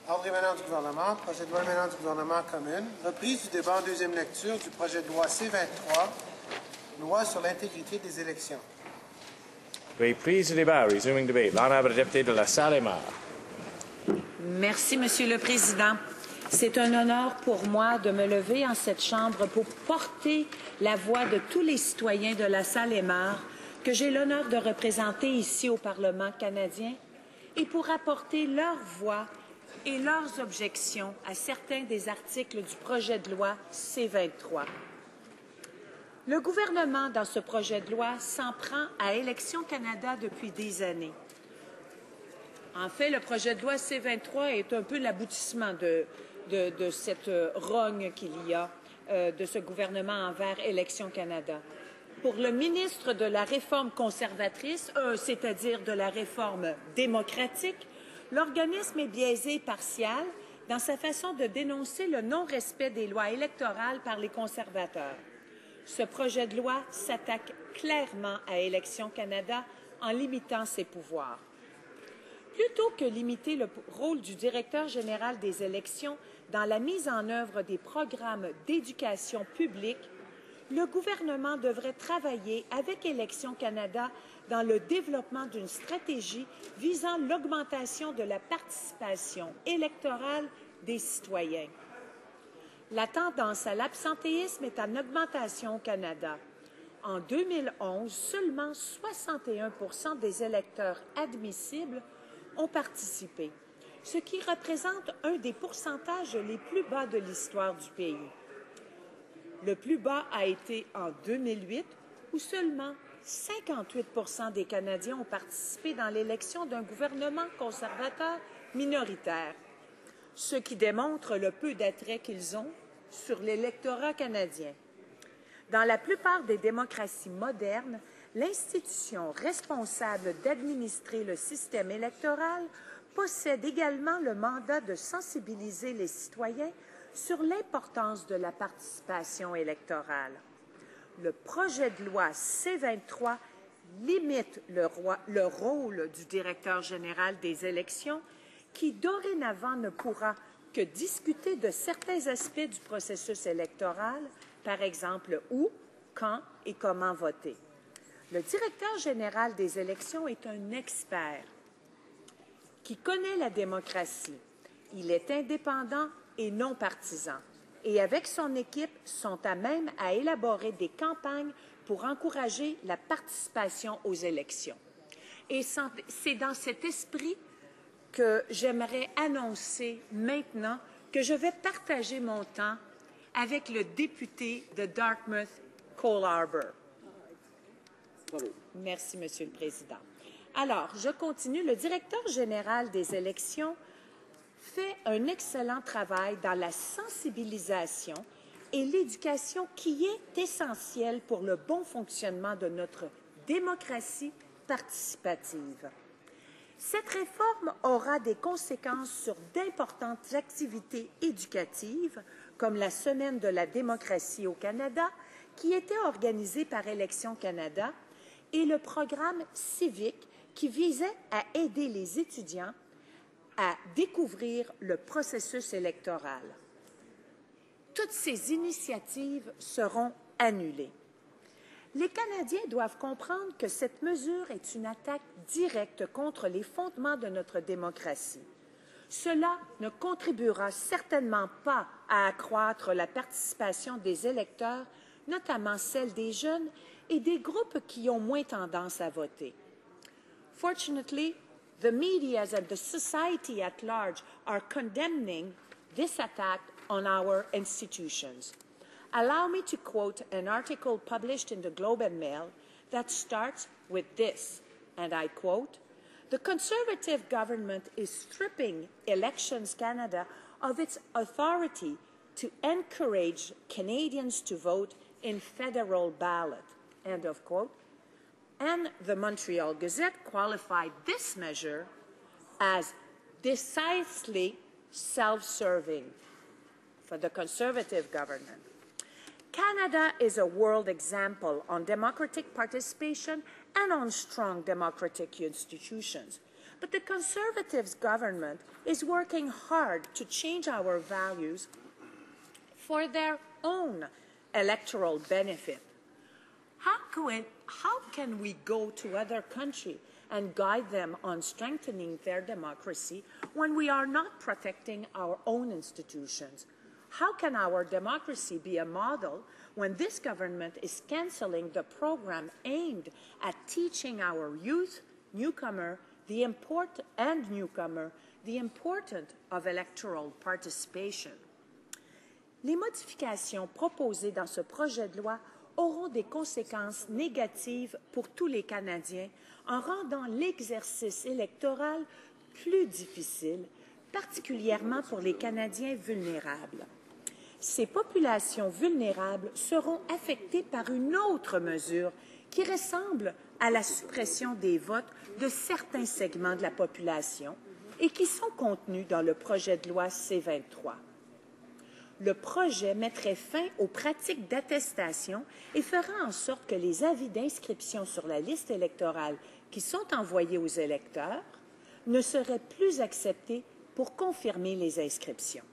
Ordre émanant du gouvernement, projet de loi émanant du gouvernement commune, reprise du débat en deuxième lecture du projet de loi C-23, loi sur l'intégrité des élections. Reprise du débat, resuming debate. L'honorable député de la Salle-et-Mar. Merci, Monsieur le Président. C'est un honneur pour moi de me lever en cette Chambre pour porter la voix de tous les citoyens de la Salle-et-Mar que j'ai l'honneur de représenter ici au Parlement canadien et pour apporter leur voix et leurs objections à certains des articles du projet de loi C-23. Le gouvernement, dans ce projet de loi, s'en prend à Élections Canada depuis des années. En fait, le projet de loi C-23 est un peu l'aboutissement de cette rogne qu'il y a de ce gouvernement envers Élections Canada. Pour le ministre de la Réforme conservatrice, c'est-à-dire de la Réforme démocratique, l'organisme est biaisé et partial dans sa façon de dénoncer le non-respect des lois électorales par les conservateurs. Ce projet de loi s'attaque clairement à Élections Canada en limitant ses pouvoirs. Plutôt que limiter le rôle du directeur général des élections dans la mise en œuvre des programmes d'éducation publique, le gouvernement devrait travailler avec Élections Canada dans le développement d'une stratégie visant l'augmentation de la participation électorale des citoyens. La tendance à l'absentéisme est en augmentation au Canada. En 2011, seulement 61 % des électeurs admissibles ont participé, ce qui représente un des pourcentages les plus bas de l'histoire du pays. Le plus bas a été en 2008, où seulement 58 % des Canadiens ont participé dans l'élection d'un gouvernement conservateur minoritaire, ce qui démontre le peu d'attrait qu'ils ont sur l'électorat canadien. Dans la plupart des démocraties modernes, l'institution responsable d'administrer le système électoral possède également le mandat de sensibiliser les citoyens sur l'importance de la participation électorale. Le projet de loi C-23 limite le rôle du directeur général des élections qui, dorénavant, ne pourra que discuter de certains aspects du processus électoral, par exemple où, quand et comment voter. Le directeur général des élections est un expert qui connaît la démocratie. Il est indépendant et non partisan. Et avec son équipe, sont à même à élaborer des campagnes pour encourager la participation aux élections. Et c'est dans cet esprit que j'aimerais annoncer maintenant que je vais partager mon temps avec le député de Dartmouth, Cole Harbour. Merci, Monsieur le Président. Alors, je continue. Le directeur général des élections fait un excellent travail dans la sensibilisation et l'éducation qui est essentielle pour le bon fonctionnement de notre démocratie participative. Cette réforme aura des conséquences sur d'importantes activités éducatives, comme la Semaine de la démocratie au Canada, qui était organisée par Élections Canada, et le programme civique qui visait à aider les étudiants à découvrir le processus électoral. Toutes ces initiatives seront annulées. Les Canadiens doivent comprendre que cette mesure est une attaque directe contre les fondements de notre démocratie. Cela ne contribuera certainement pas à accroître la participation des électeurs, notamment celle des jeunes et des groupes qui ont moins tendance à voter. Fortunately, the media and the society at large are condemning this attack on our institutions. Allow me to quote an article published in the Globe and Mail that starts with this, and I quote, "The Conservative government is stripping Elections Canada of its authority to encourage Canadians to vote in federal ballot," end of quote. And the Montreal Gazette qualified this measure as decisively self-serving for the Conservative government. Canada is a world example on democratic participation and on strong democratic institutions. but the Conservatives government is working hard to change our values for their own electoral benefit. How can we go to other countries and guide them on strengthening their democracy when we are not protecting our own institutions? How can our democracy be a model when this government is canceling the program aimed at teaching our youth, newcomer, the importance of electoral participation? Les modifications proposées dans ce projet de loi auront des conséquences négatives pour tous les Canadiens en rendant l'exercice électoral plus difficile, particulièrement pour les Canadiens vulnérables. Ces populations vulnérables seront affectées par une autre mesure qui ressemble à la suppression des votes de certains segments de la population et qui sont contenus dans le projet de loi C-23. Le projet mettrait fin aux pratiques d'attestation et fera en sorte que les avis d'inscription sur la liste électorale qui sont envoyés aux électeurs ne seraient plus acceptés pour confirmer les inscriptions.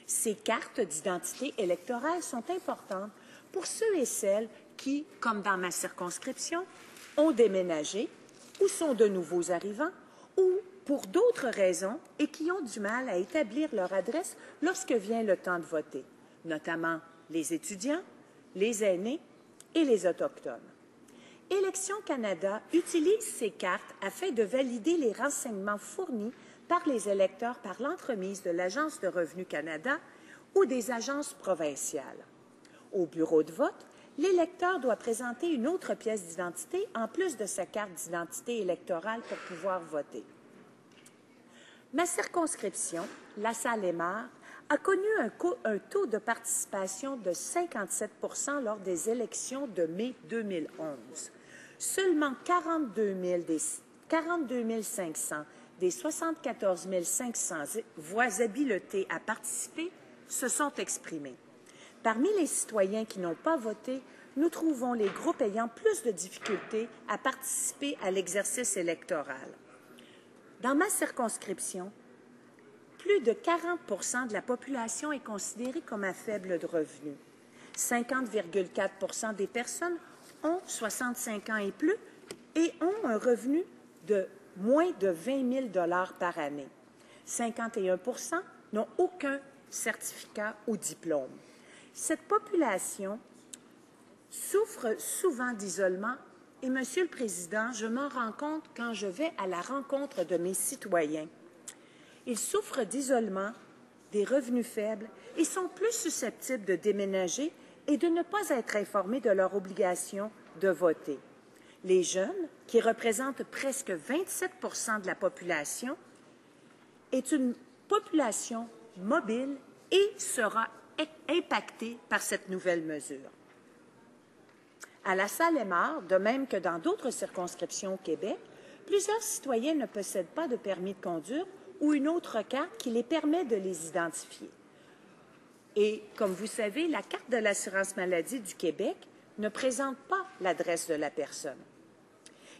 Ces cartes d'identité électorale sont importantes pour ceux et celles qui, comme dans ma circonscription, ont déménagé ou sont de nouveaux arrivants ou pour d'autres raisons et qui ont du mal à établir leur adresse lorsque vient le temps de voter, notamment les étudiants, les aînés et les Autochtones. Élections Canada utilise ces cartes afin de valider les renseignements fournis par les électeurs par l'entremise de l'Agence de Revenu Canada ou des agences provinciales. Au bureau de vote, l'électeur doit présenter une autre pièce d'identité en plus de sa carte d'identité électorale pour pouvoir voter. Ma circonscription, La Salle-et-Marne, a connu un taux de participation de 57 % lors des élections de mai 2011. Seulement 42 500 des 74 500 voix habilitées à participer se sont exprimées. Parmi les citoyens qui n'ont pas voté, nous trouvons les groupes ayant plus de difficultés à participer à l'exercice électoral. Dans ma circonscription, plus de 40 % de la population est considérée comme à faible revenu. 50,4 % des personnes ont 65 ans et plus et ont un revenu de moins de 20 000 $ par année. 51 % n'ont aucun certificat ou diplôme. Cette population souffre souvent d'isolement et, Monsieur le Président, je m'en rends compte quand je vais à la rencontre de mes citoyens. Ils souffrent d'isolement, des revenus faibles et sont plus susceptibles de déménager et de ne pas être informés de leur obligation de voter. Les jeunes, qui représentent presque 27 % de la population, est une population mobile et sera impactée par cette nouvelle mesure. À La Salle-et-Marne, de même que dans d'autres circonscriptions au Québec, plusieurs citoyens ne possèdent pas de permis de conduire ou une autre carte qui les permet de les identifier. Et, comme vous savez, la carte de l'assurance maladie du Québec ne présente pas l'adresse de la personne.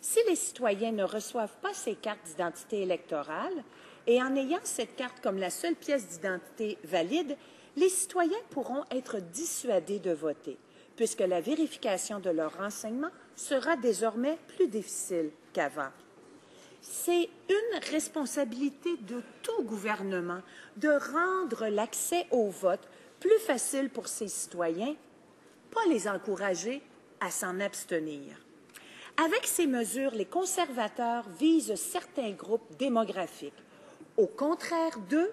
Si les citoyens ne reçoivent pas ces cartes d'identité électorale et en ayant cette carte comme la seule pièce d'identité valide, les citoyens pourront être dissuadés de voter, puisque la vérification de leurs renseignements sera désormais plus difficile qu'avant. C'est une responsabilité de tout gouvernement de rendre l'accès au vote plus facile pour ses citoyens, pas les encourager à s'en abstenir. Avec ces mesures, les conservateurs visent certains groupes démographiques. Au contraire d'eux,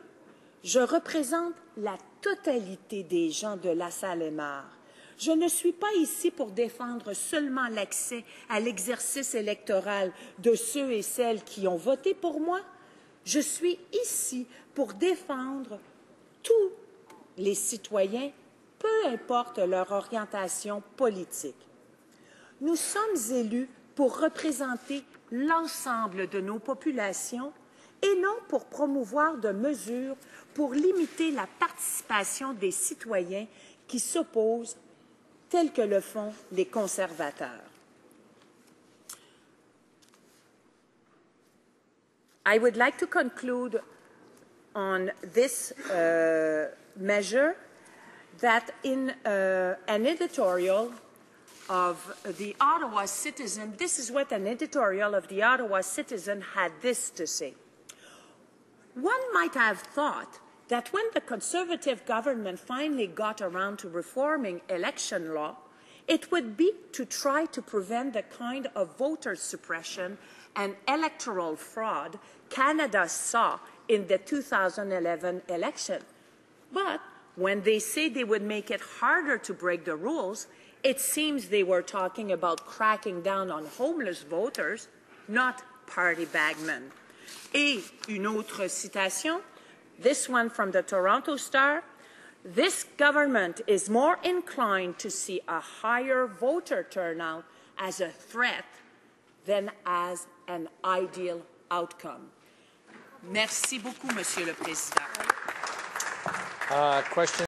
je représente la totalité des gens de La Salle-et-Marne. Je ne suis pas ici pour défendre seulement l'accès à l'exercice électoral de ceux et celles qui ont voté pour moi. Je suis ici pour défendre tous les citoyens, peu importe leur orientation politique. Nous sommes élus pour représenter l'ensemble de nos populations et non pour promouvoir de mesures pour limiter la participation des citoyens qui s'opposent tels que le font les conservateurs. I would like to conclude on this measure that in an editorial of the Ottawa Citizen, this is what an editorial of the Ottawa Citizen had this to say. One might have thought that when the Conservative government finally got around to reforming election law, it would be to try to prevent the kind of voter suppression and electoral fraud Canada saw in the 2011 election. But when they say they would make it harder to break the rules, it seems they were talking about cracking down on homeless voters, not party bagmen. Et une autre citation, this one from the Toronto Star, this government is more inclined to see a higher voter turnout as a threat than as an ideal outcome. Merci beaucoup, Monsieur le Président. Question.